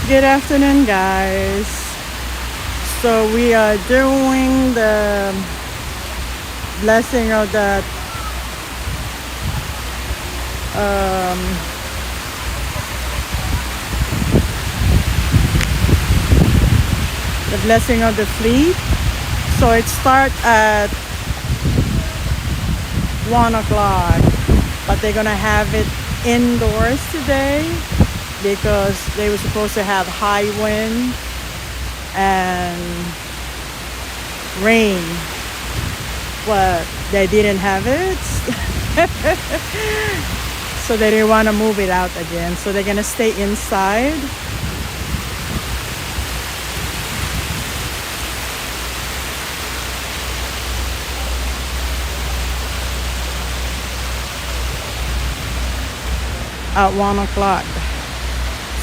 Good afternoon, guys. So we are doing the blessing of um, the blessing of the fleet. So it starts at 1 o'clock, but they're gonna have it indoors today because they were supposed to have high wind and rain, but they didn't have it. So they didn't want to move it out again, so they're gonna stay inside. At 1 o'clock,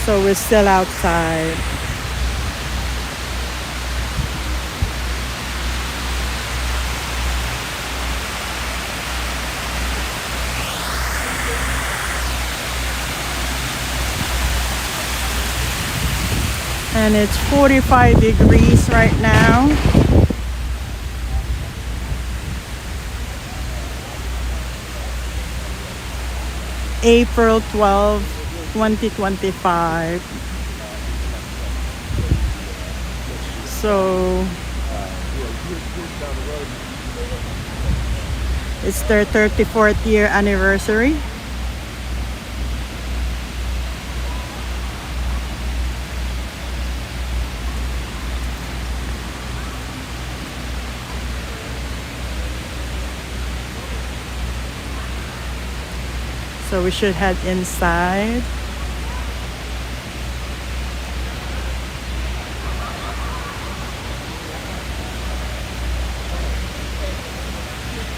so we're still outside. And it's 45 degrees right now. April 12, 2025. So it's their 34th year anniversary. So we should head inside.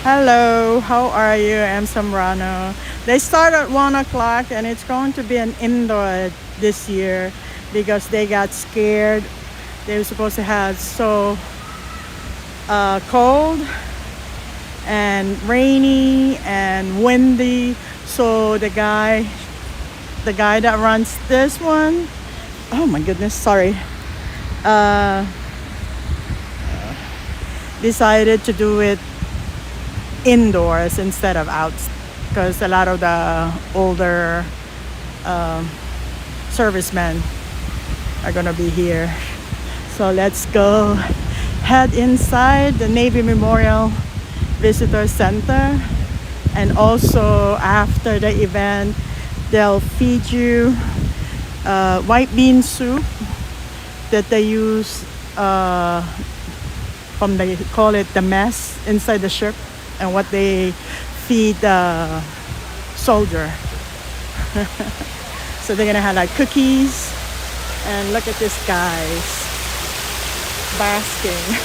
Hello, how are you? I'm Samrano. They start at 1 o'clock and it's going to be an indoor this year because they got scared. They were supposed to have so cold and rainy and windy. So the guy that runs this one, oh my goodness, sorry, decided to do it indoors instead of out, because a lot of the older servicemen are gonna be here. So let's go head inside the Navy Memorial Visitor Center. And also after the event, they'll feed you white bean soup that they use they call it the mess inside the ship, and what they feed the soldier. So they're gonna have like cookies, and look at this guys basking.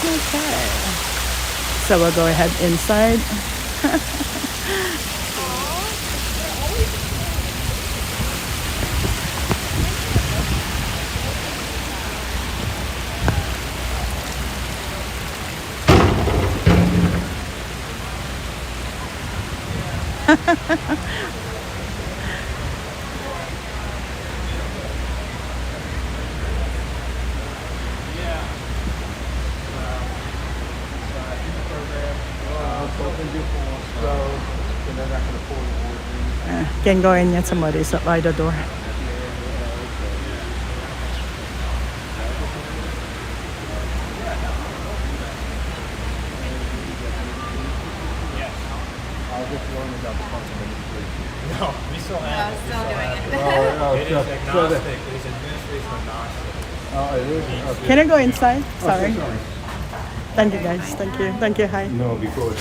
Okay, so we'll go ahead inside. Can't go in yet, somebody's up by the door. No, we still have it. Still doing it. It is agnostic. It is administration agnostic. Oh, it is? Okay. Can I go inside? Sorry. Sorry. Thank you, guys. Thank you. Thank you. Hi. No, because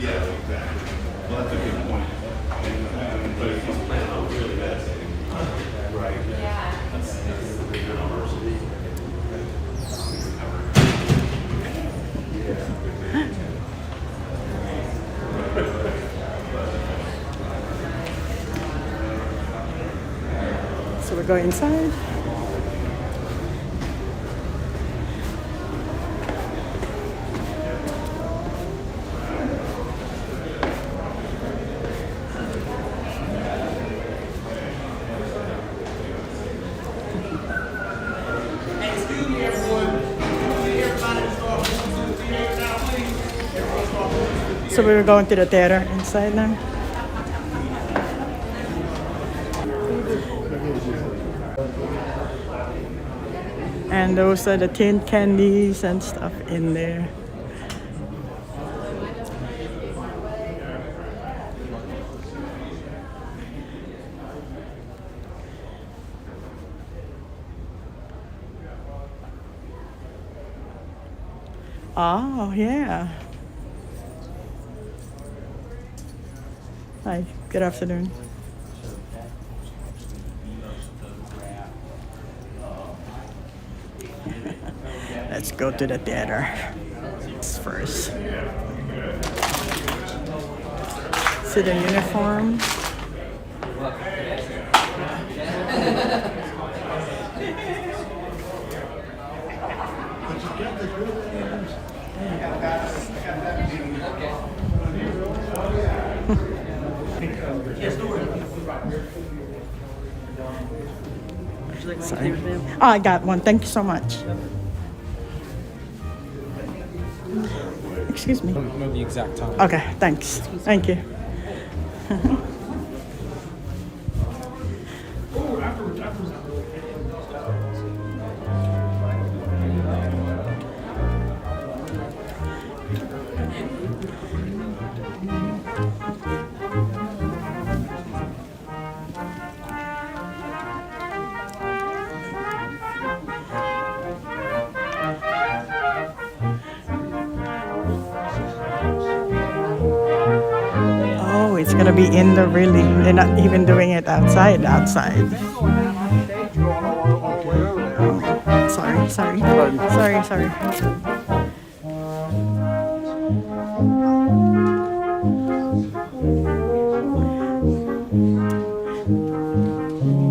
Yeah, exactly. Well, that's a good point. Right. So we go inside. So we were going to the theater inside now. And those are the tin candies and stuff in there. Oh, yeah. Hi, good afternoon. Let's go to the theater first. See the uniform. Sorry. Oh, I got one. Thank you so much. Excuse me. I don't know the exact time. Okay, thanks. Thank you. Oh, it's gonna be indoor really. They're not even doing it outside. Sorry.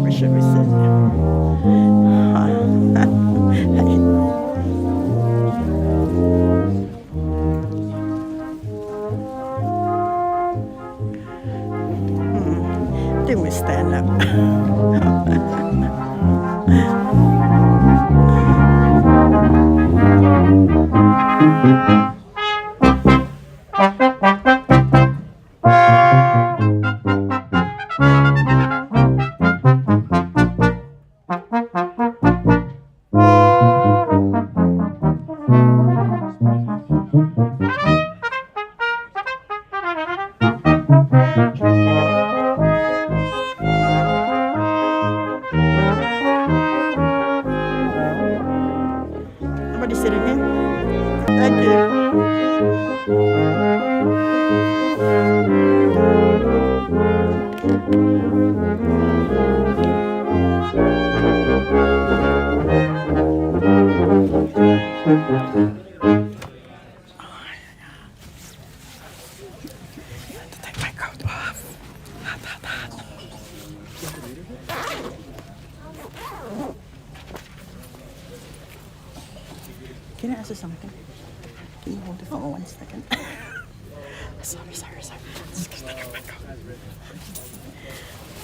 Where should we sit? I think we stand up. Somebody sitting here? Thank you. To take my coat off. Hot. Can I ask you something? Can you hold it for 1 second? Sorry. Just take off my coat.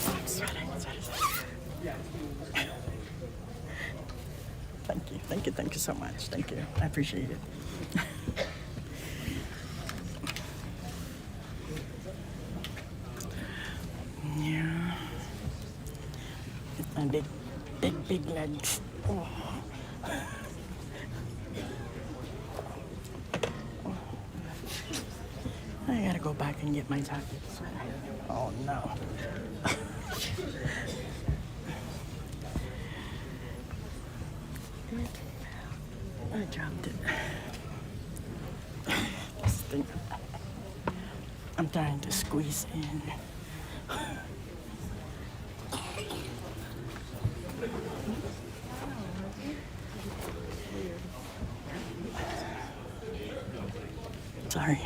I'm sweating. Thank you so much. Thank you. I appreciate it. Yeah. It's my big legs. Oh. I gotta go back and get my jacket. Oh no. I dropped it. This thing. I'm trying to squeeze in. Sorry.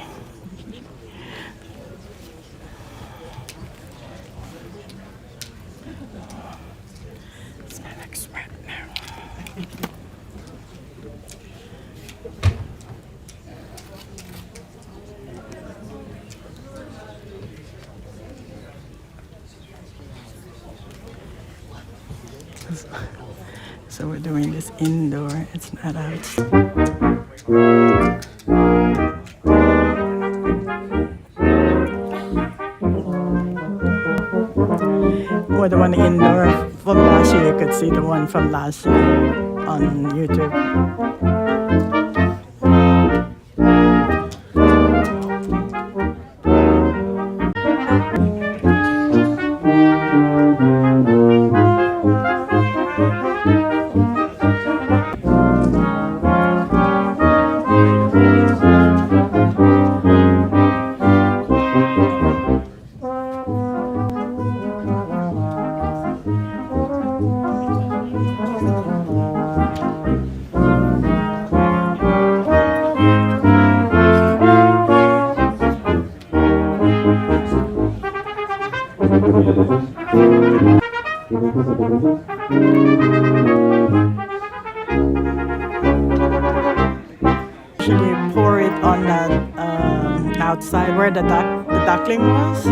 It's my next sweat now. So we're doing this indoor, it's not outside. actually the one from last year on YouTube. Actually pour it on that outside where the duckling was.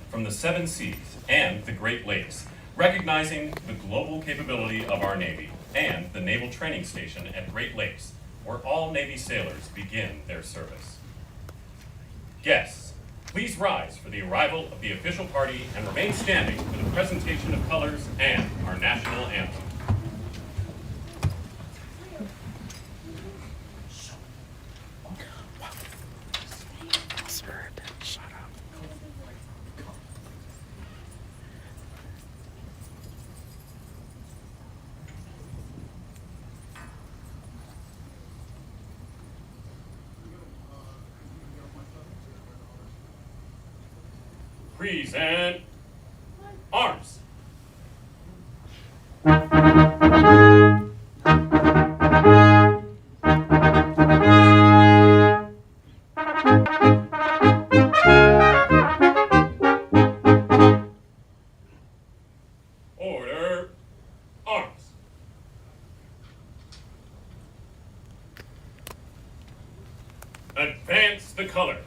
From the 7 seas and the Great Lakes, recognizing the global capability of our Navy and the Naval Training Station at Great Lakes, where all Navy sailors begin their service. Guests, please rise for the arrival of the official party and remain standing for the presentation of colors and our national anthem. Shut up. Present arms. Order, arms. Advance the colors.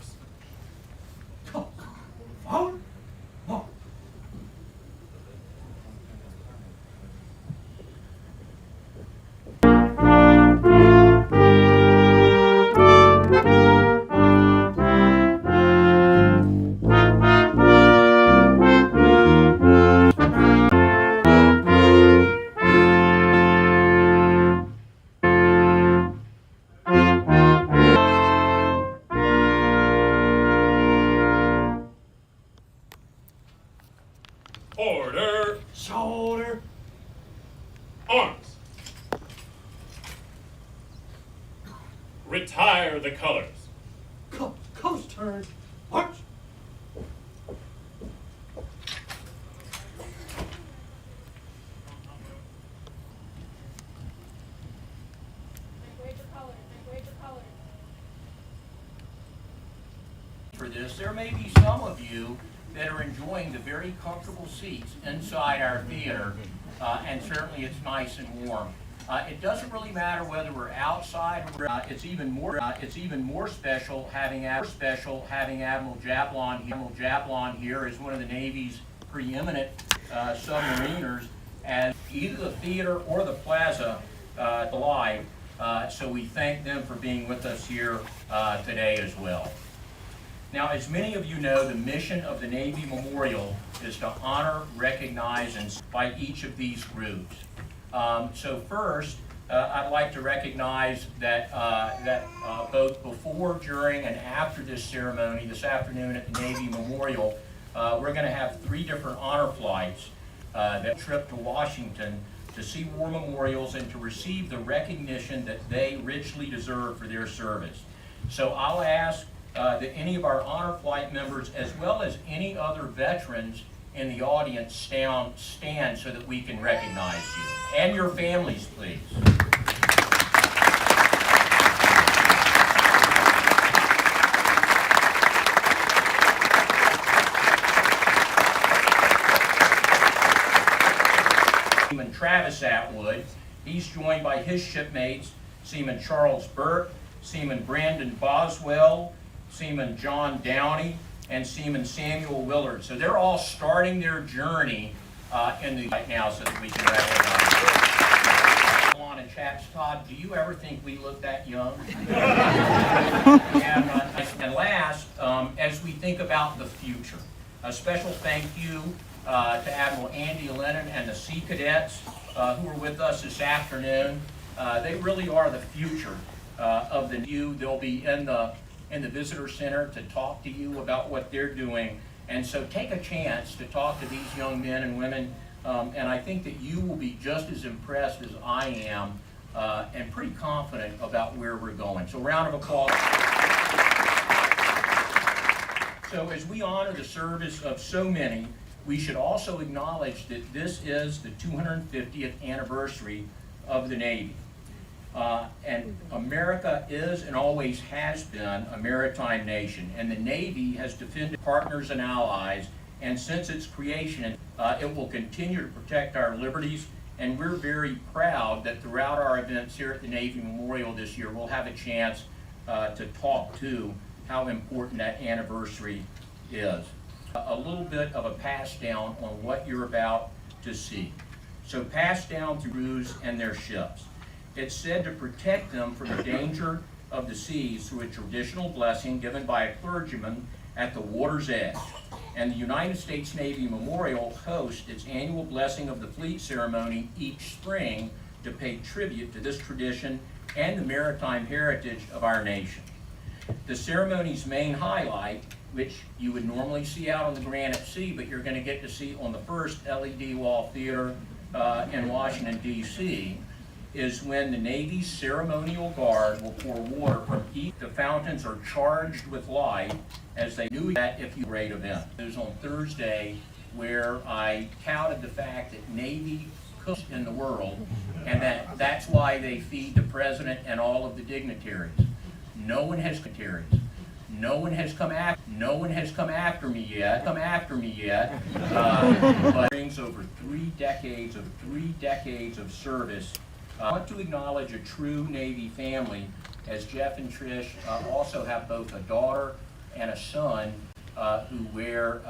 Order, shoulder, arms. Retire the colors. Coast turn, march. For this, there may be some of you that are enjoying the very comfortable seats inside our theater, and certainly it's nice and warm. It doesn't really matter whether we're outside. It's even more special having Admiral Jablon here as one of the Navy's preeminent submariners, as either the theater or the Plaza live. So we thank them for being with us here today as well. Now, as many of you know, the mission of the Navy Memorial is to honor, recognize, and by each of these groups. So first, I'd like to recognize that, both before, during, and after this ceremony this afternoon at the Navy Memorial, we're going to have 3 different honor flights that trip to Washington to see war memorials and to receive the recognition that they richly deserve for their service. So I'll ask that any of our honor flight members, as well as any other veterans in the audience, stand so that we can recognize you. And your families, please. Seaman Travis Atwood, he's joined by his shipmates, Seaman Charles Burke, Seaman Brandon Boswell, Seaman John Downey, and Seaman Samuel Willard. So they're all starting their journey right now so that we can recognize them. And chats, Todd, do you ever think we look that young? And last, as we think about the future, a special thank you to Admiral Andy Lennon and the Sea Cadets who are with us this afternoon. They really are the future of the new. They'll be in the visitor center to talk to you about what they're doing. And so take a chance to talk to these young men and women. And I think that you will be just as impressed as I am and pretty confident about where we're going. So round of applause. So as we honor the service of so many, we should also acknowledge that this is the 250th anniversary of the Navy. And America is and always has been a maritime nation, and the Navy has defended partners and allies, and since its creation, it will continue to protect our liberties, and we're very proud that throughout our events here at the Navy Memorial this year, we'll have a chance to talk to how important that anniversary is. A little bit of a pass down on what you're about to see. So pass down through crews and their ships. It's said to protect them from the danger of the seas through a traditional blessing given by a clergyman at the water's edge. And the United States Navy Memorial hosts its annual Blessing of the Fleet ceremony each spring to pay tribute to this tradition and the maritime heritage of our nation. The ceremony's main highlight, which you would normally see out on the Granite Sea, but you're going to get to see on the first LED wall theater in Washington, D.C., is when the Navy's ceremonial guard will pour water from each. The fountains are charged with light as they do that if you great event. It was on Thursday where I touted the fact that Navy cooks in the world, and that's why they feed the president and all of the dignitaries. No one has come after me yet. But brings over three decades of service. I want to acknowledge a true Navy family, as Jeff and Trish also have both a daughter and a son who wear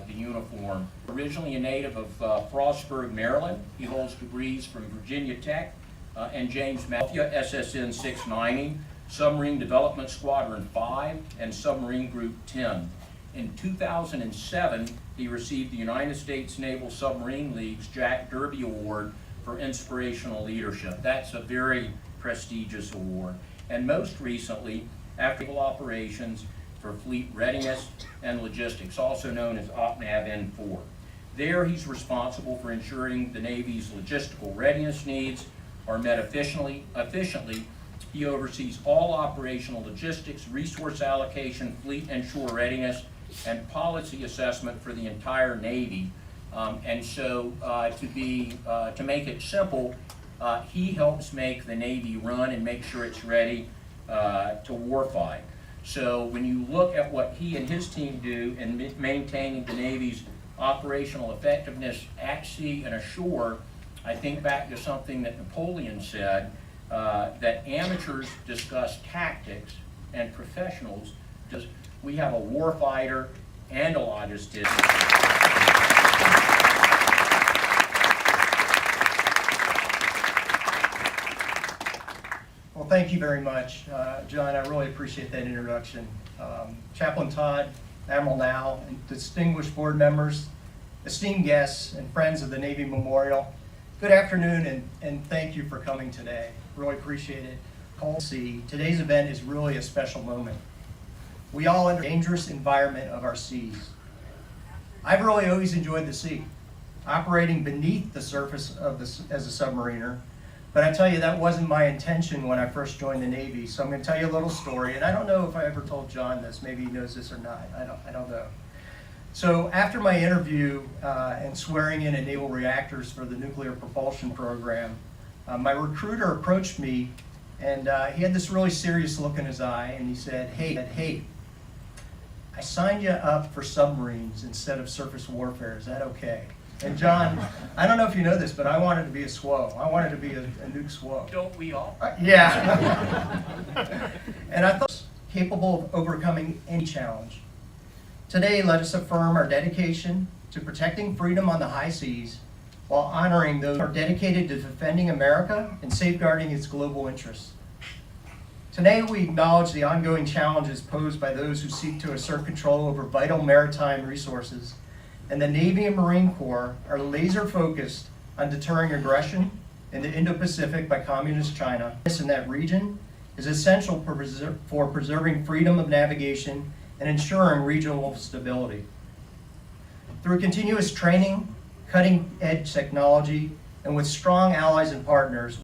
the uniform. Originally a native of Frostburg, Maryland, he holds degrees from Virginia Tech and James Madison, SSN 690, Submarine Development Squadron 5, and Submarine Group 10. In 2007, he received the United States Naval Submarine League's Jack Derby Award for inspirational leadership. That's a very prestigious award. And most recently, after naval operations for fleet readiness and logistics, also known as OPNAV N4. There, he's responsible for ensuring the Navy's logistical readiness needs are met efficiently. He oversees all operational logistics, resource allocation, fleet and shore readiness, and policy assessment for the entire Navy. And so to make it simple, he helps make the Navy run and make sure it's ready to warfight. So when you look at what he and his team do in maintaining the Navy's operational effectiveness at sea and ashore, I think back to something that Napoleon said, that amateurs discuss tactics and professionals just, we have a warfighter and a logistician. Well, thank you very much, John. I really appreciate that introduction. Chaplain Todd, Admiral Now, and distinguished board members, esteemed guests, and friends of the Navy Memorial, good afternoon, and thank you for coming today. Really appreciate it. Today's event is really a special moment. We all enter the dangerous environment of our seas. I've really always enjoyed the sea, operating beneath the surface of as a submariner. But I tell you, that wasn't my intention when I first joined the Navy. So I'm going to tell you a little story, and I don't know if I ever told John this. Maybe he knows this or not. I don't know. So after my interview and swearing in at Naval Reactors for the nuclear propulsion program, my recruiter approached me, and he had this really serious look in his eye, and he said, "Hey, I signed you up for submarines instead of surface warfare. Is that okay?" And John, I don't know if you know this, but I wanted to be a SWO. I wanted to be a nuke SWO. Don't we all? Yeah. And I thought I was capable of overcoming any challenge. Today, let us affirm our dedication to protecting freedom on the high seas while honoring those who are dedicated to defending America and safeguarding its global interests. Today, we acknowledge the ongoing challenges posed by those who seek to assert control over vital maritime resources, and the Navy and Marine Corps are laser focused on deterring aggression in the Indo-Pacific by Communist China. This in that region is essential for preserving freedom of navigation and ensuring regional stability. Through continuous training, cutting-edge technology, and with strong allies and partners,